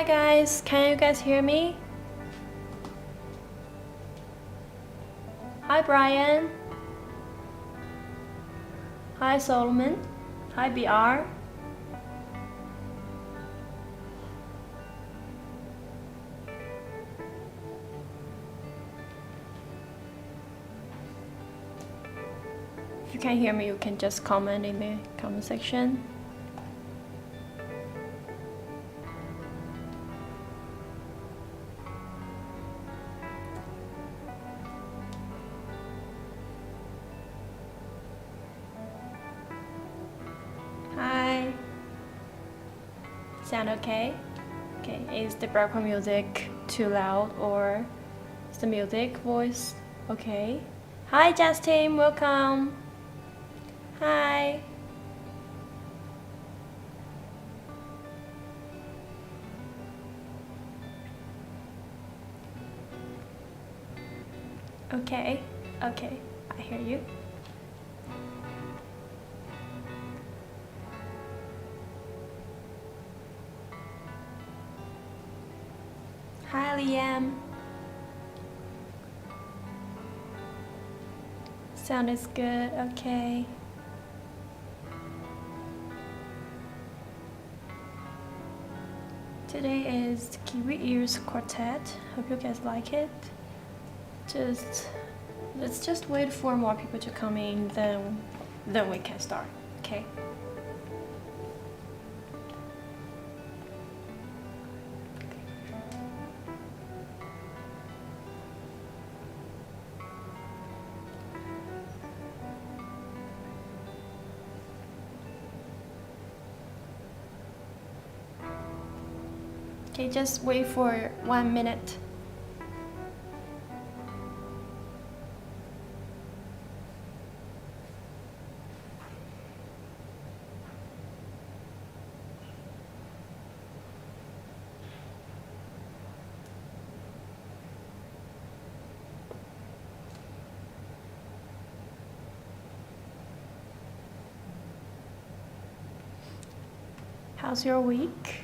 guys, can you guys hear me? Hi Brian. Hi Solomon. Hi BR. If you can't hear me, you can just comment in the comment section. Hi. Sound okay? Okay, is the background music too loud or is the music voice okay? Hi Justin, welcome. Hi. Okay, okay, I hear you. Hi Liam. Sound is good, okay. Today is Kiwi Ears Quartet. Hope you guys like it. Let's just wait for more people to come in, then we can start, okay? Okay, just wait for 1 minute. How's your week?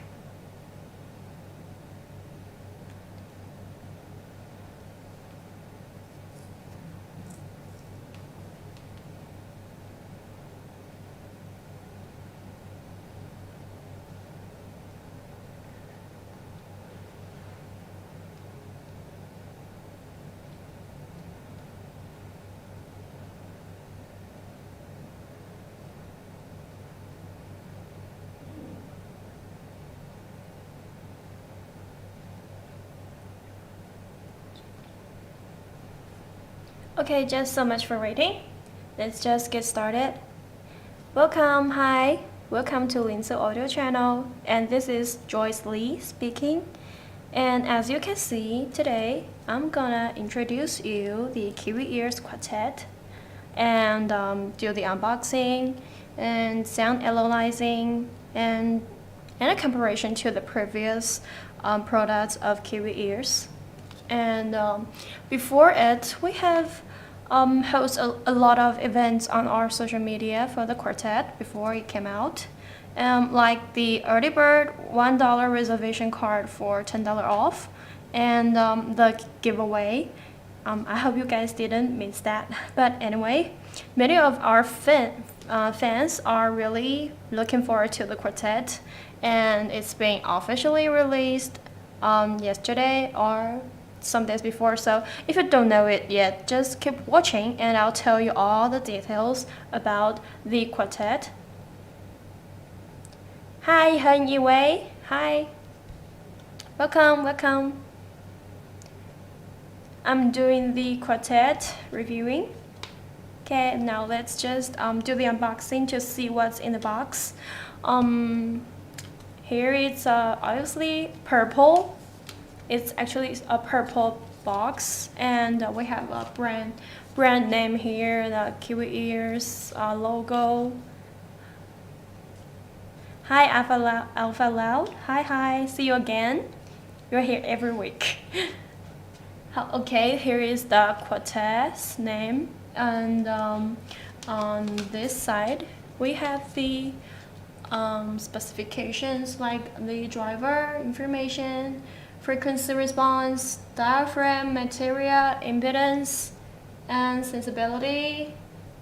Okay, just so much for waiting. Let's just get started. Welcome, hi. Welcome to Linsoul audio channel. And this is Joyce Lee speaking. And as you can see, today I'm gonna introduce you the Kiwi Ears Quartet and do the unboxing and sound analyzing and a comparison to the previous products of Kiwi Ears. And before it, we have host a lot of events on our social media for the quartet before it came out, like the early bird $1 reservation card for $10 off, and the giveaway. I hope you guys didn't miss that. But anyway, many of our fans are really looking forward to the quartet, and it's being officially released yesterday or some days before. So if you don't know it yet, just keep watching and I'll tell you all the details about the quartet. Hi Hân Yiwei. Hi. Welcome, welcome. I'm doing the quartet reviewing. Okay, now let's just do the unboxing to see what's in the box. Here it's obviously purple. It's actually a purple box, and we have a brand name here, the Kiwi Ears logo. Hi Alpha Loud. Hi, see you again. You're here every week. Okay, here is the quartet's name, and on this side we have the specifications like the driver information, frequency response, diaphragm, material, impedance, and sensibility,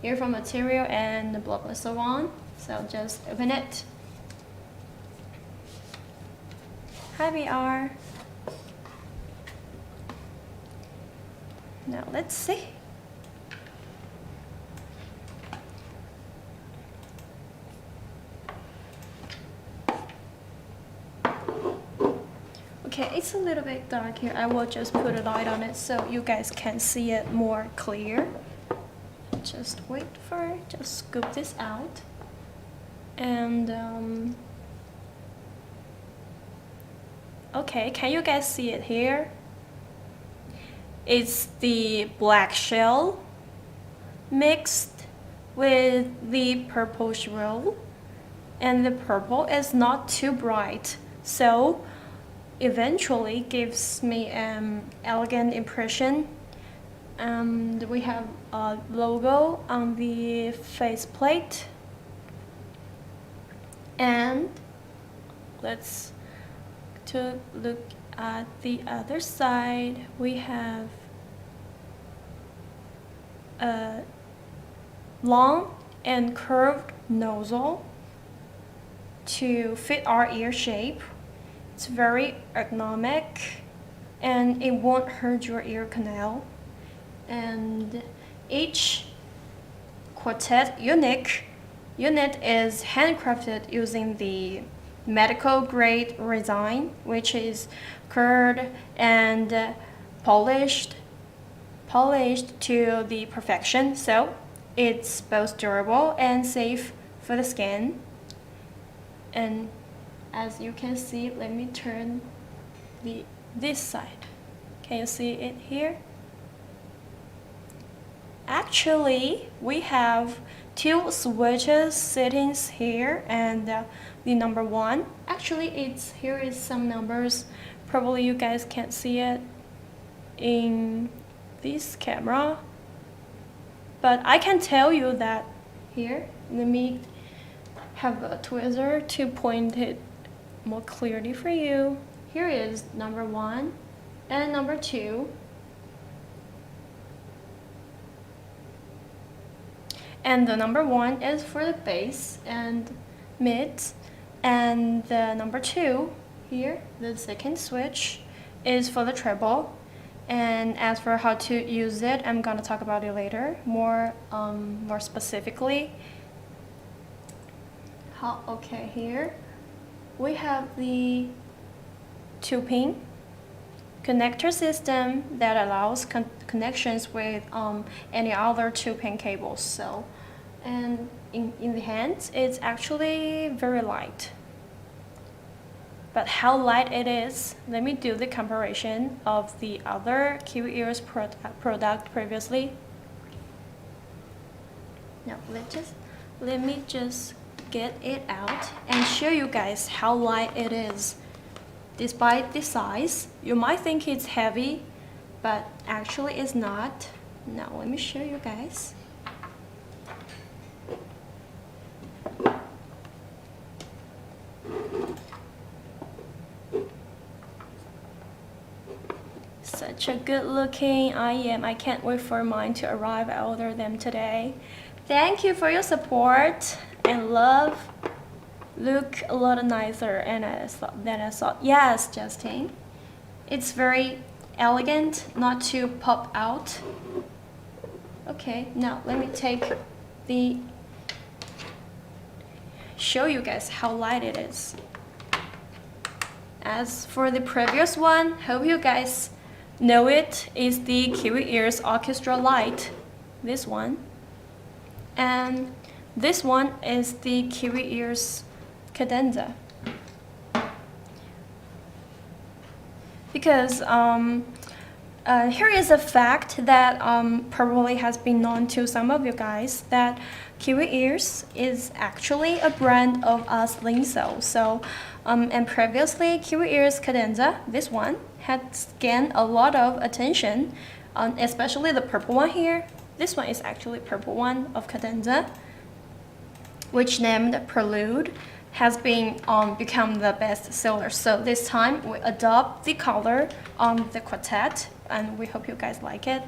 earphone material, and blah blah so on. So just open it. Hi VR. Now let's see. Okay, it's a little bit dark here. I will just put a light on it so you guys can see it more clear. Just wait for it. Just scoop this out. And okay, can you guys see it here? It's the black shell mixed with the purple shell, and the purple is not too bright, so eventually gives me an elegant impression. And we have a logo on the faceplate, and let's look at the other side. We have a long and curved nozzle to fit our ear shape. It's very ergonomic and it won't hurt your ear canal. And each quartet unit is handcrafted using the medical grade resin, which is cured and polished to the perfection, so it's both durable and safe for the skin. And as you can see, let me turn this side. Can you see it here? Actually, we have two switches settings here, and the number one, actually here is some numbers. Probably you guys can't see it in this camera, but I can tell you that here. Let me have a tweezer to point it more clearly for you. Here is number one and number two. And the number one is for the bass and mids, and the number two here, the second switch, is for the treble. And as for how to use it, I'm gonna talk about it later, more specifically. Okay, here we have the 2-pin connector system that allows connections with any other 2-pin cables. So, and in the hands, it's actually very light. But how light it is, let me do the comparison of the other Kiwi Ears product previously. Now let me just get it out and show you guys how light it is. Despite the size, you might think it's heavy, but actually it's not. Now let me show you guys. Such a good looking IEM. I can't wait for mine to arrive. I ordered them today. Thank you for your support and love. Look a lot nicer than I thought. Yes, Justin. It's very elegant, not to pop out. Okay, now let me show you guys how light it is. As for the previous one, hope you guys know it, is the Kiwi Ears Orchestra Light, this one. And this one is the Kiwi Ears Cadenza. Because here is a fact that probably has been known to some of you guys, that Kiwi Ears is actually a brand of us Linsoul. So, and previously Kiwi Ears Cadenza, this one, had gained a lot of attention, especially the purple one here. This one is actually purple one of Cadenza, which named Prelude. has been become the best seller. So this time we adopt the color on the quartet, and we hope you guys like it.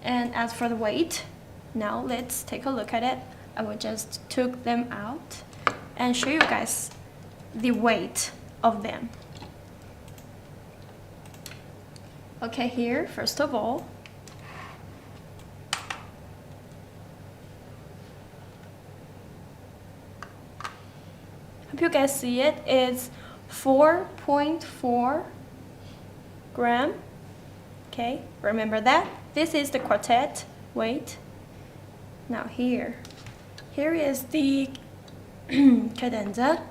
And as for the weight, now let's take a look at it. I will just took them out and show you guys the weight of them. Okay, here first of all, hope you guys see it. It's 4.4 gram. Okay, remember that. This is the quartet weight. Now here is the cadenza.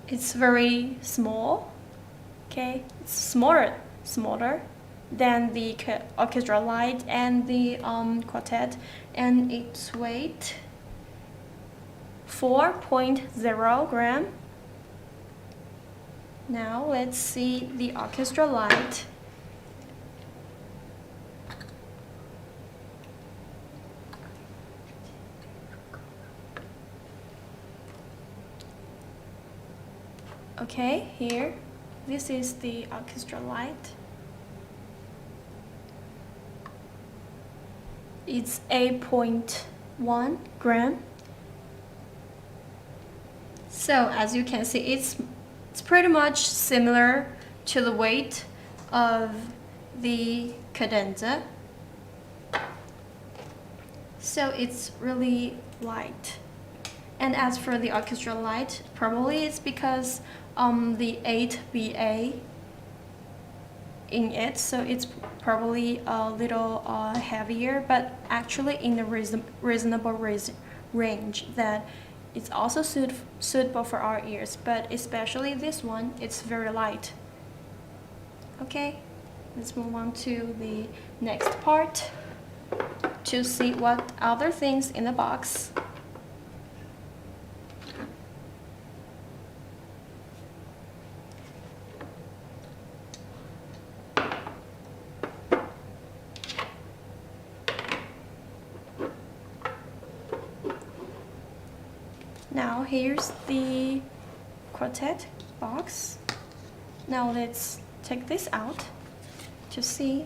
It's very small. Okay, it's smaller than the orchestra light and the quartet, and its weight 4.0 gram. Now let's see the orchestra light. Okay, here, this is the orchestra light. It's 8.1 gram. So as you can see, it's pretty much similar to the weight of the cadenza. So it's really light. And as for the orchestra light, probably it's because the 8BA in it, so it's probably a little heavier, but actually in the reasonable range that it's also suitable for our ears, but especially this one, it's very light. Okay, let's move on to the next part to see what other things in the box. Now here's the quartet box. Now let's take this out to see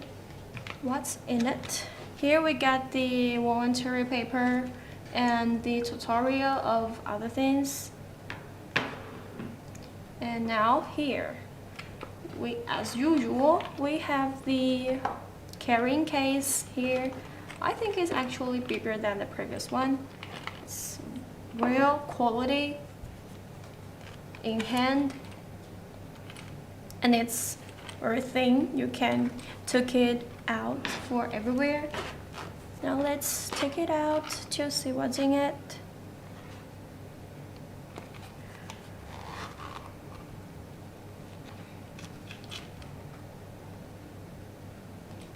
what's in it. Here we got the voluntary paper and the tutorial of other things. And now here, as usual, we have the carrying case here. I think it's actually bigger than the previous one. It's real quality in hand, and it's very thin. You can take it out for everywhere. Now let's take it out to see what's in it.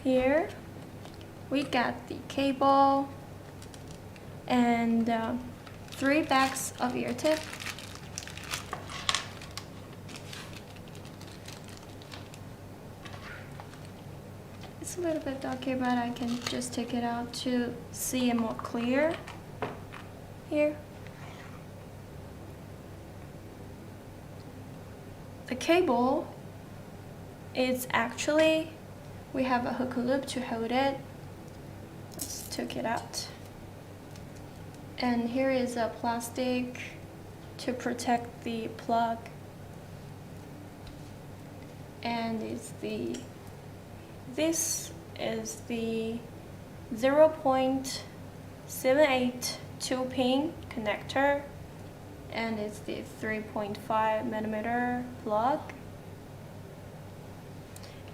Here we got the cable and 3 bags of ear tip. It's a little bit dark here, but I can just take it out to see it more clear. Here. The cable is actually, we have a hook loop to hold it. Let's take it out. And here is a plastic to protect the plug. And this is the 0.782 pin connector, and it's the 3.5mm plug.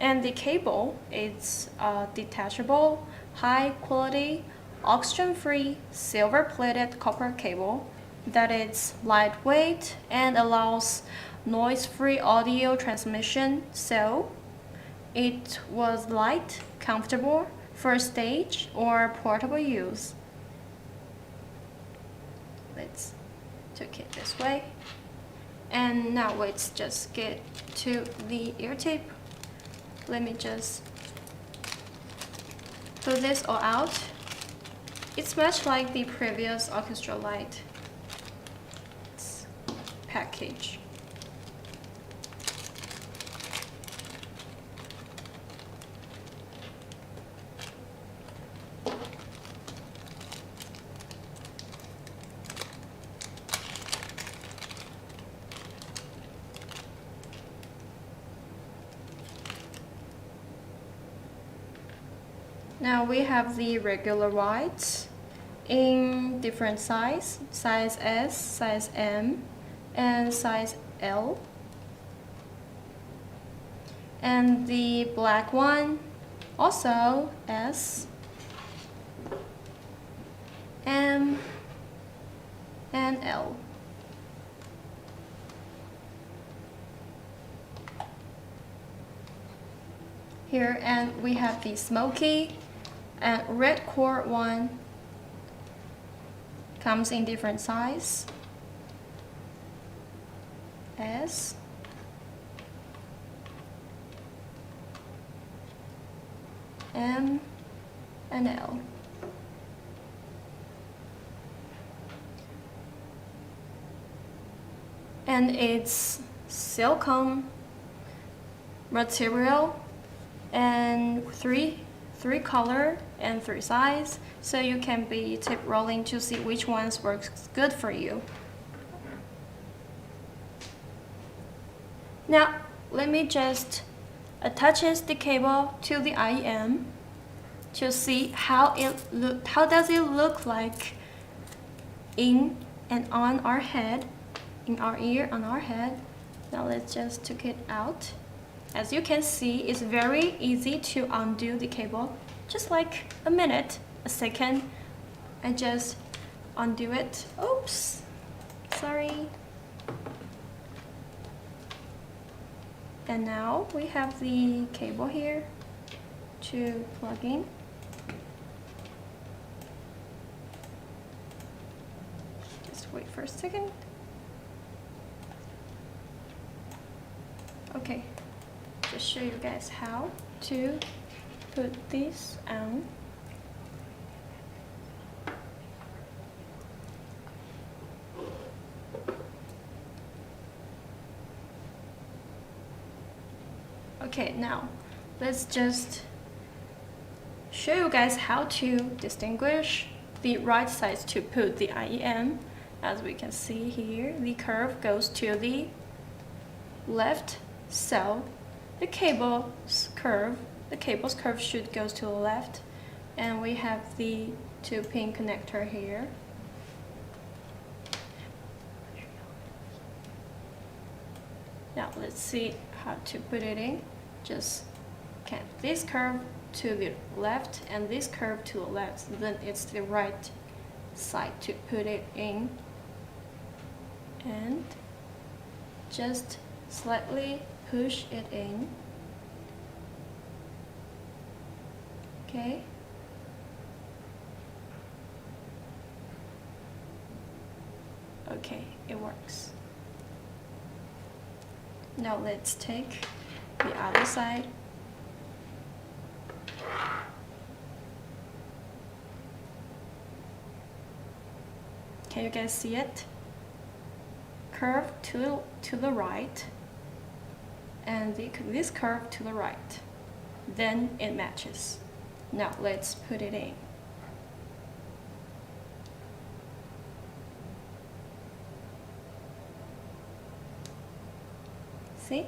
And the cable is detachable, high quality, oxygen-free, silver-plated copper cable that is lightweight and allows noise-free audio transmission. So it was light, comfortable for stage or portable use. Let's take it this way. And now let's just get to the ear tape. Let me just pull this all out. It's much like the previous orchestra light. It's packed package. Now we have the regular wires in different size S, size M, and size L. And the black one also S, M, and L. Here, and we have the smoky and red cord one. Comes in different size S, M, and L. And it's silicone material and three color and 3 size, so you can be tip rolling to see which ones works good for you. Now let me just attach the cable to the IEM to see how does it look like in and on our head, in our ear, on our head. Now let's just take it out. As you can see, it's very easy to undo the cable. Just like a minute, a second, I just undo it. Oops, sorry. And now we have the cable here to plug in. Just wait for a second. Okay, just show you guys how to put this on. Okay, now let's just show you guys how to distinguish the right side to put the IEM. As we can see here, the curve goes to the left, so the cable's curve should go to the left, and we have the 2-pin connector here. Now let's see how to put it in. Just connect this curve to the left and this curve to the left, then it's the right side to put it in, and just slightly push it in. Okay. Okay, it works. Now let's take the other side. Can you guys see it? Curve to the right, and this curve to the right. Then it matches. Now let's put it in. See?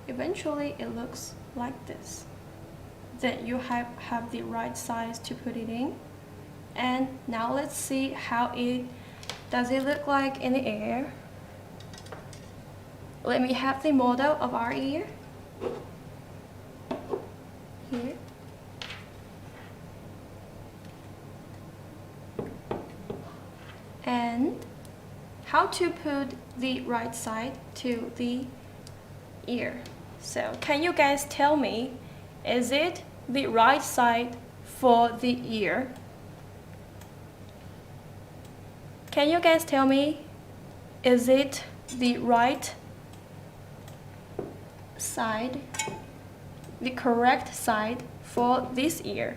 Eventually it looks like this. Then you have the right size to put it in. And now let's see how does it look like in the air. Let me have the model of our ear here. And how to put the right side to the ear. So can you guys tell me, is it the right side for the ear? Can you guys tell me, is it the right side, the correct side for this ear?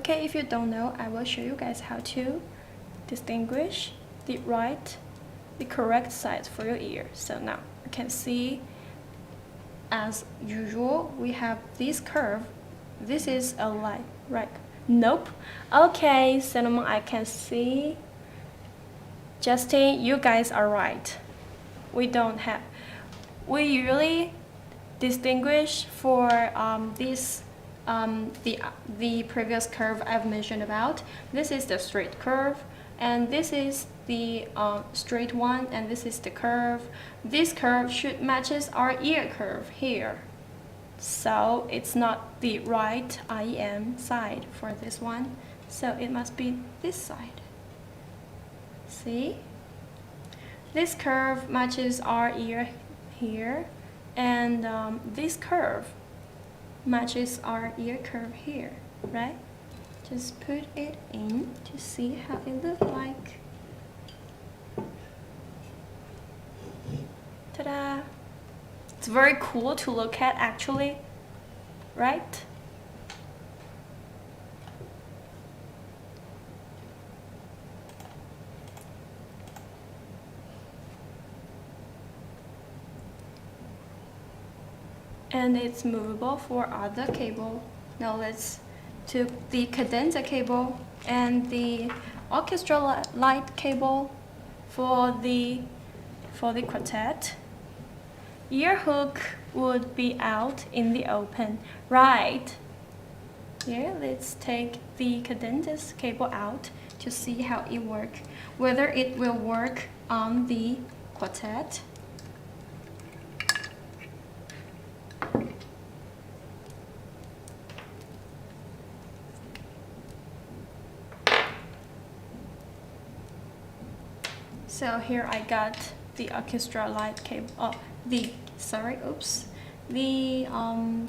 Okay, if you don't know, I will show you guys how to distinguish the correct size for your ear. So now you can see, as usual, we have this curve. This is a line, right? Nope. Okay, Cinnamon, I can see. Justin, you guys are right. We usually distinguish for the previous curve I've mentioned about. This is the straight curve, and this is the straight one, and this is the curve. This curve should matches our ear curve here. So it's not the right IEM side for this one. So it must be this side. See? This curve matches our ear here, and this curve matches our ear curve here, right? Just put it in to see how it looks like. Ta-da! It's very cool to look at actually, right? And it's movable for other cable. Now let's to the cadenza cable and the orchestra light cable for the quartet. Ear hook would be out in the open, right? Here, let's take the cadenza cable out to see how it works, whether it will work on the quartet. So here I got the orchestra light cable, the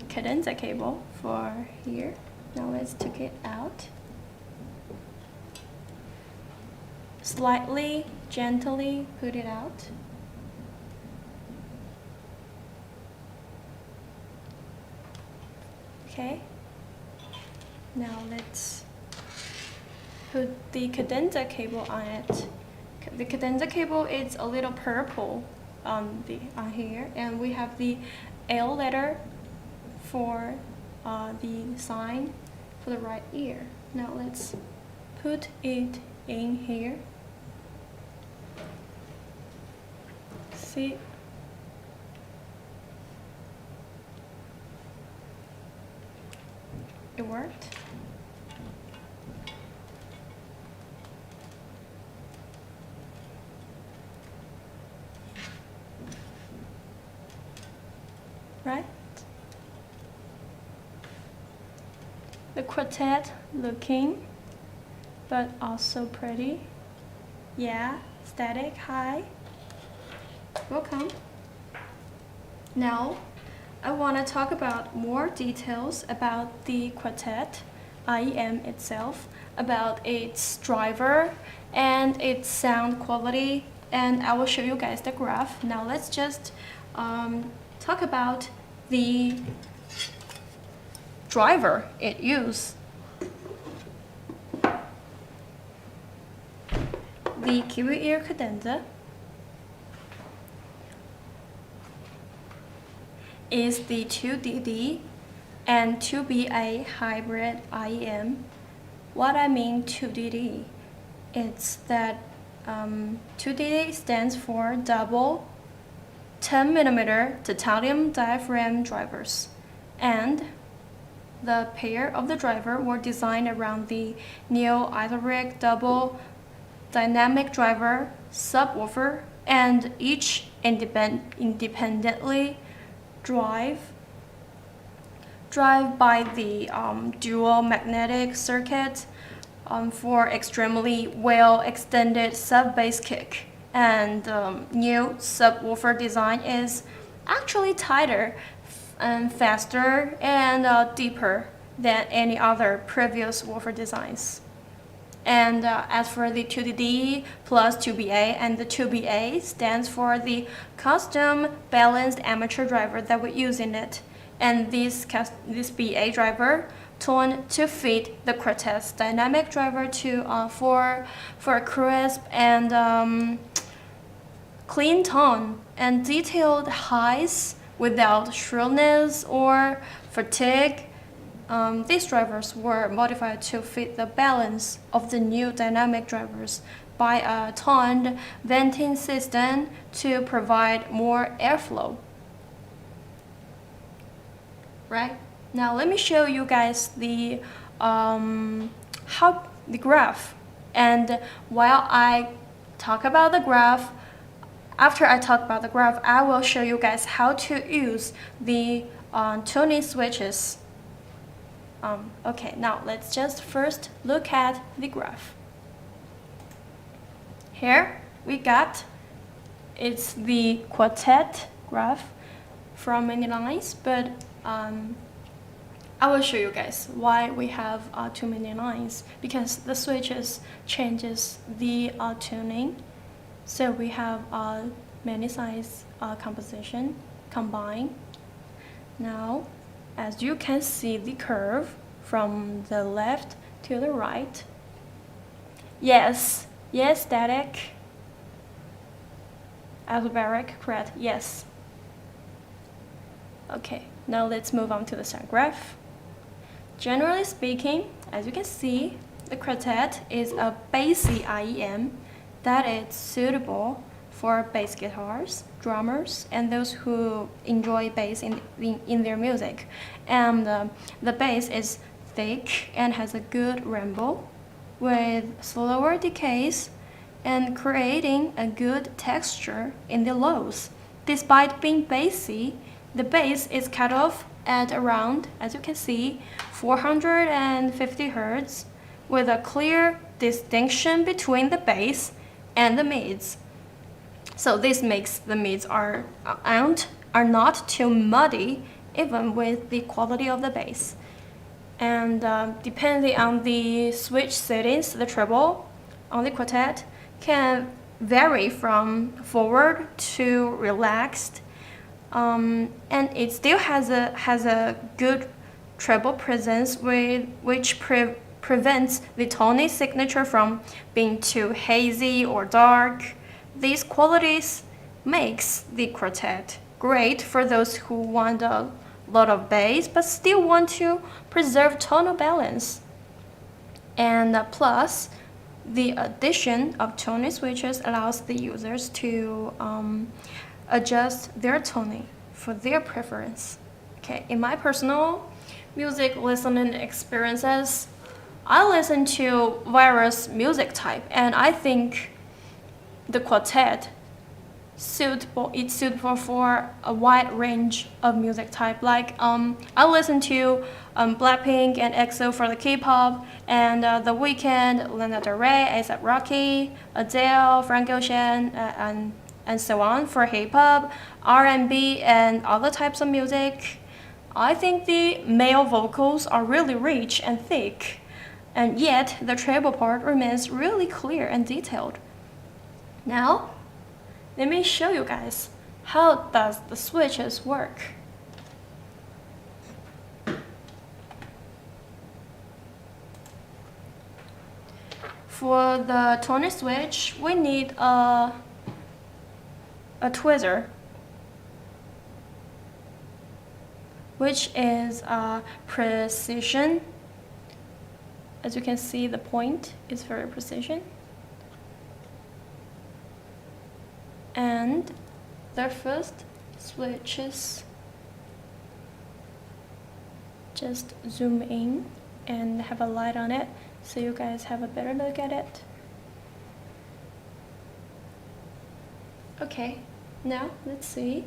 cadenza cable for here. Now let's take it out. Slightly, gently put it out. Okay. Now let's put the cadenza cable on it. The cadenza cable is a little purple on here, and we have the L letter for the sign for the right ear. Now let's put it in here. See? It worked. Right? The quartet looking, but also pretty. Yeah, static, hi. Welcome. Now, I want to talk about more details about the quartet IEM itself, about its driver and its sound quality, and I will show you guys the graph. Now let's just talk about the driver it uses. The Kiwi Ear Cadenza is the 2DD and 2BA hybrid IEM. What I mean 2DD, it's that 2DD stands for double 10mm titanium diaphragm drivers, and the pair of the driver were designed around the neo isobaric double dynamic driver subwoofer, and each independently drive by the dual magnetic circuit for extremely well extended sub-bass kick. And new subwoofer design is actually tighter and faster and deeper than any other previous woofer designs. And as for the 2DD plus 2BA, and the 2BA stands for the custom balanced Armature driver that we use in it. And this BA driver tuned to fit the quartet's dynamic driver to for a crisp and clean tone and detailed highs without shrillness or fatigue. These drivers were modified to fit the balance of the new dynamic drivers by a toned venting system to provide more airflow. Right? Now let me show you guys the graph. And while I talk about the graph, after I talk about the graph, I will show you guys how to use the tuning switches. Okay, now let's just first look at the graph. Here we got, it's the quartet graph from many lines, but I will show you guys why we have too many lines, because the switches changes the tuning. So we have many size composition combined. Now, as you can see the curve from the left to the right. Yes, static. Isobaric, correct, yes. Okay, now let's move on to the sound graph. Generally speaking, as you can see, the quartet is a Bassy IEM that is suitable for bass guitars, drummers, and those who enjoy bass in their music. And the bass is thick and has a good rumble with slower decays and creating a good texture in the lows. Despite being bassy, the bass is cut off at around, as you can see, 450 Hz with a clear distinction between the bass and the mids. So this makes the mids are not too muddy, even with the quality of the bass. And depending on the switch settings, the treble on the quartet can vary from forward to relaxed, and it still has a good treble presence which prevents the tone signature from being too hazy or dark. These qualities makes the quartet great for those who want a lot of bass but still want to preserve tonal balance. And plus, the addition of tuning switches allows the users to adjust their tuning for their preference. Okay, in my personal music listening experiences, I listen to various music type, and I think the quartet it's suitable for a wide range of music type. Like I listen to Blackpink and EXO for the K-pop, and The Weeknd, Lana Del Rey, A$AP Rocky, Adele, Frank Ocean, and so on for hip-hop, R&B, and other types of music. I think the male vocals are really rich and thick, and yet the treble part remains really clear and detailed. Now, let me show you guys how does the switches work. For the tuning switch, we need a tweezer, which is precision. As you can see, the point is very precision. And the first switches, just zoom in and have a light on it so you guys have a better look at it. Okay, now let's see.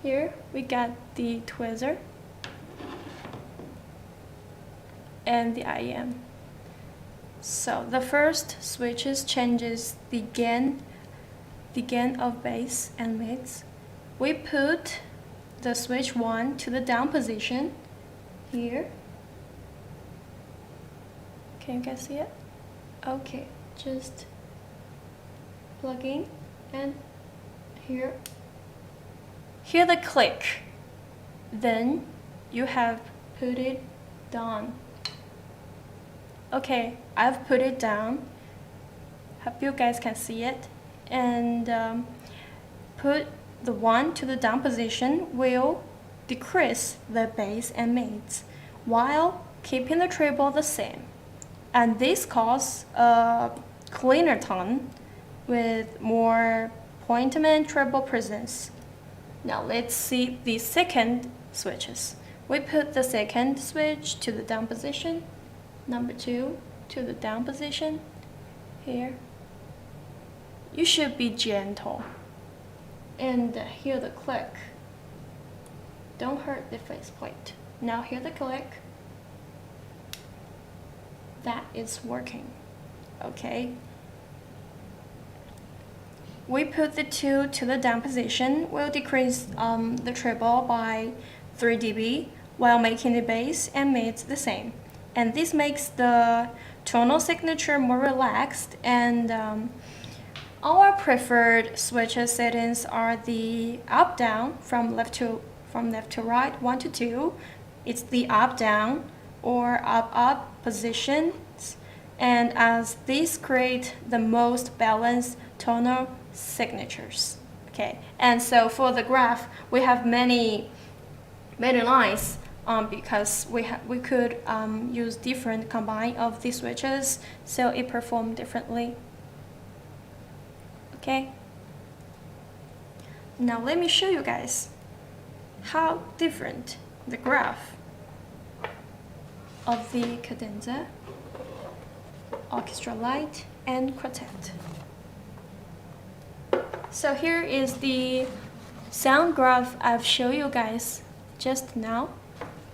Here we got the tweezer and the IEM. So the first switches changes the gain of bass and mids. We put the switch 1 to the down position here. Can you guys see it? Okay, just plug in and here. Hear the click. Then you have put it down. Okay, I've put it down. Hope you guys can see it. And put the 1 to the down position will decrease the bass and mids while keeping the treble the same. And this causes a cleaner tone with more pointment treble presence. Now let's see the second switches. We put the second switch to the down position, number 2 to the down position here. You should be gentle and hear the click. Don't hurt the faceplate. Now hear the click. That is working. Okay. We put the 2 to the down position. We'll decrease the treble by 3 dB while making the bass and mids the same. And this makes the tonal signature more relaxed. And our preferred switches settings are the up-down from left to right, 1 to 2. It's the up-down or up-up positions. And as these create the most balanced tonal signatures. Okay, and so for the graph, we have many lines because we could use different combine of these switches, so it performed differently. Okay. Now let me show you guys how different the graph of the cadenza, orchestra light, and quartet. So here is the sound graph I've shown you guys just now.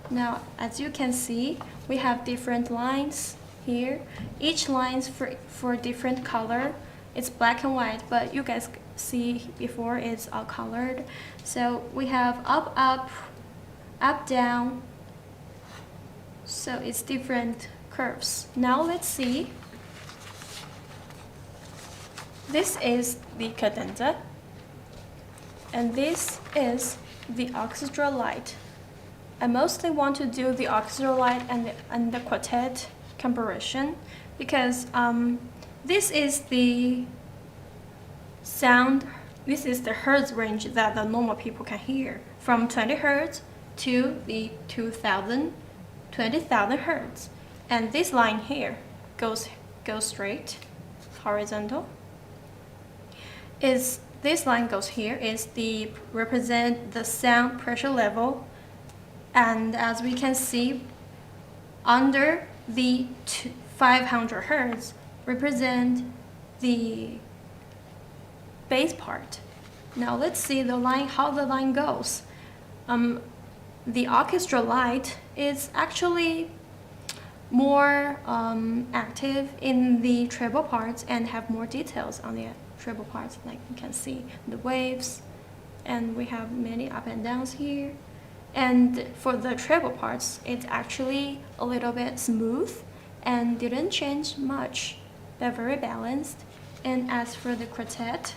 Now, as you can see, we have different lines here. Each line's for different color. It's black and white, but you guys see before it's all colored. So we have up, up, up, down. So it's different curves. Now let's see. This is the cadenza, and this is the orchestra light. I mostly want to do the orchestra light and the quartet comparation because this is the sound, this is the hertz range that the normal people can hear, from 20 hertz to the 20,000 hertz. And this line here goes straight, horizontal. This line goes here is the represent the sound pressure level, and as we can see, under the 500 hertz represent the bass part. Now let's see the line, how the line goes. The orchestra light is actually more active in the treble parts and have more details on the treble parts, like you can see the waves, and we have many up and downs here. And for the treble parts, it's actually a little bit smooth and didn't change much. They're very balanced. And as for the quartet,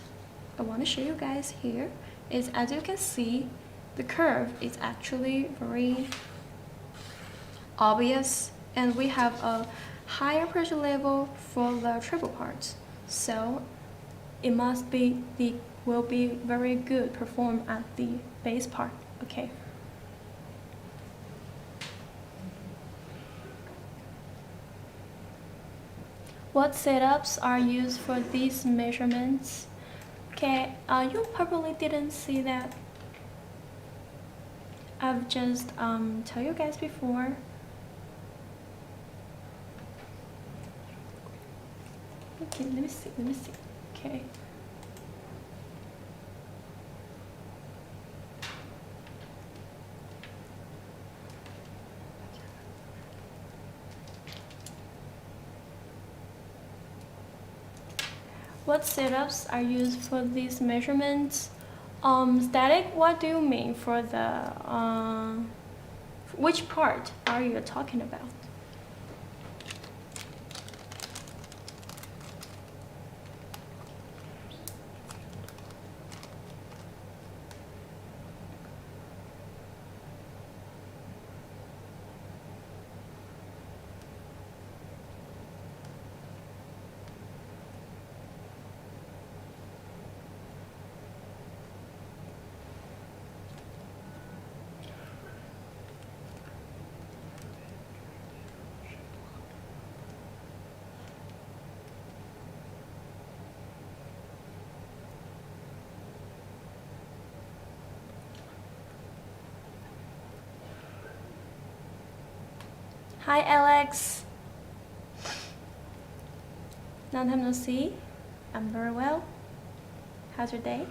I want to show you guys here is, as you can see, the curve is actually very obvious, and we have a higher pressure level for the treble parts. So it will be very good performed at the bass part. Okay. What setups are used for these measurements? Okay, you probably didn't see that. I've just told you guys before. Okay, let me see. Okay. What setups are used for these measurements? Static, what do you mean for the, which part are you talking about? Hi Alex. Long time no see. I'm very well. How's your day?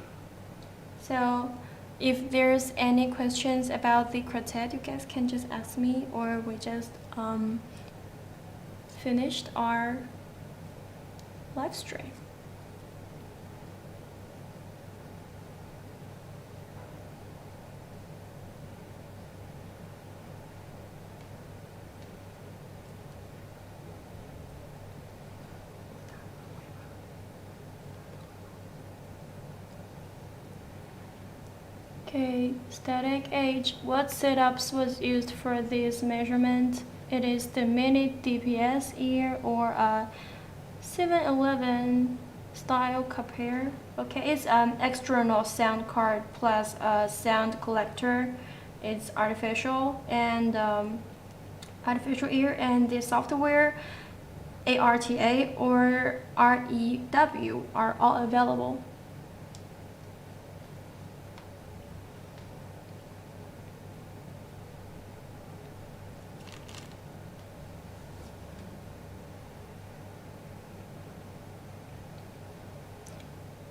So, if there's any questions about the quartet, you guys can just ask me, or we just finished our live stream. Okay, static age. What setups was used for this measurement? It is the mini DPS ear or a 711 style compare. Okay, it's an external sound card plus a sound collector. It's artificial and artificial ear, and the software ARTA or REW are all available.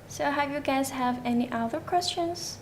So have you guys have any other questions?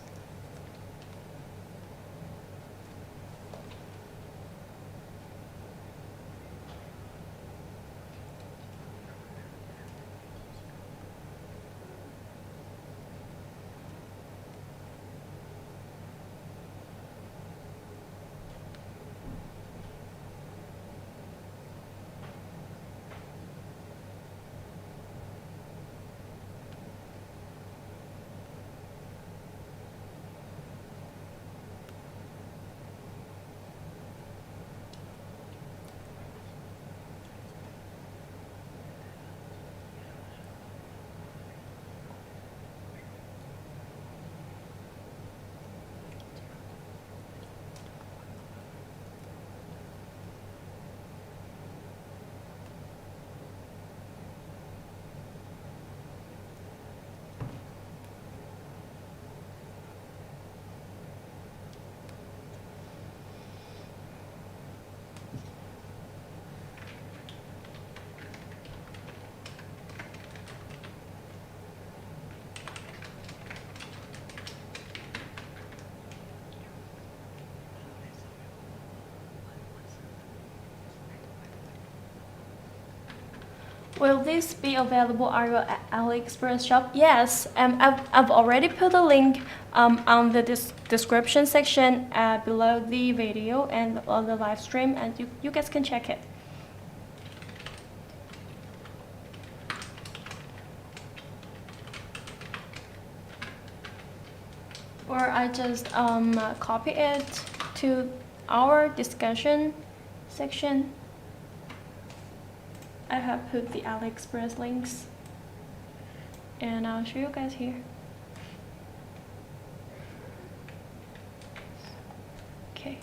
Will this be available on your AliExpress shop? Yes, I've already put a link on the description section below the video and on the live stream, and you guys can check it. Or I just copy it to our discussion section. I have put the AliExpress links, and I'll show you guys here. Okay.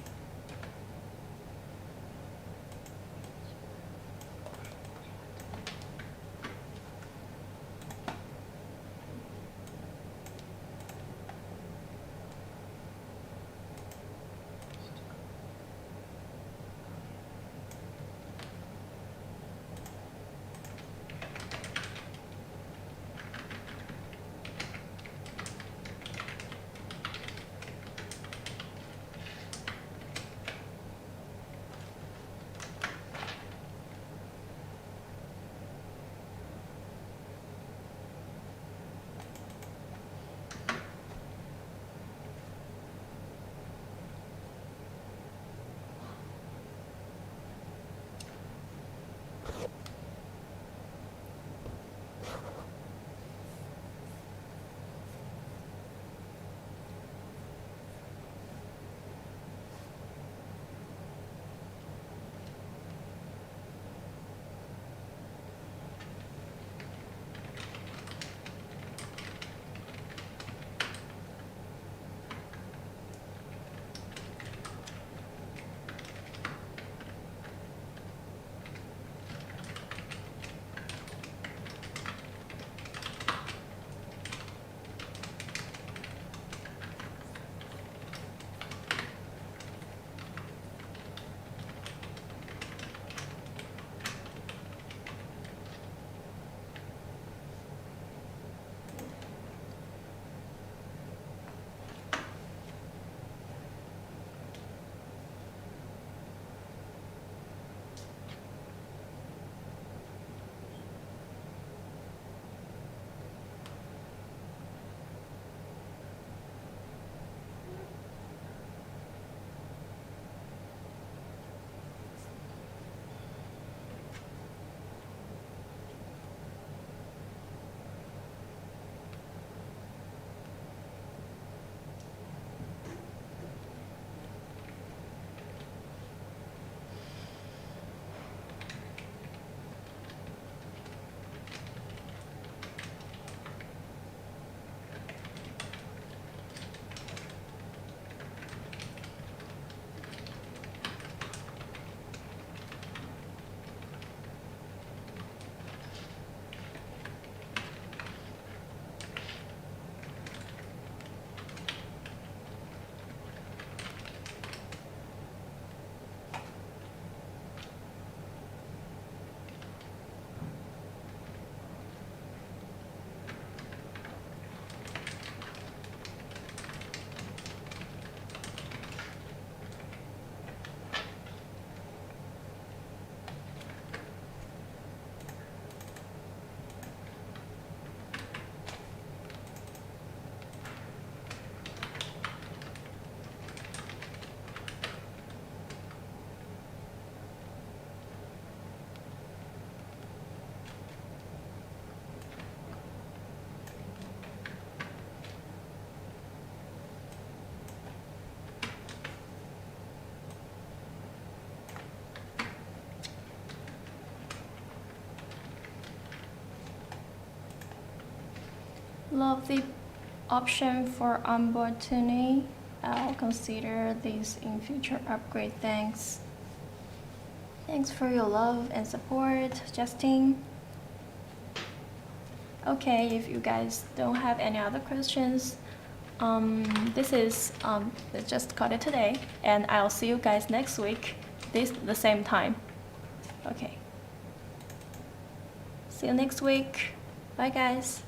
love the option for onboard tuning. I'll consider this in future upgrade. Thanks. Thanks for your love and support, Justin. Okay, if you guys don't have any other questions, this is let's just cut it today, and I'll see you guys next week, the same time. Okay. See you next week. Bye, guys.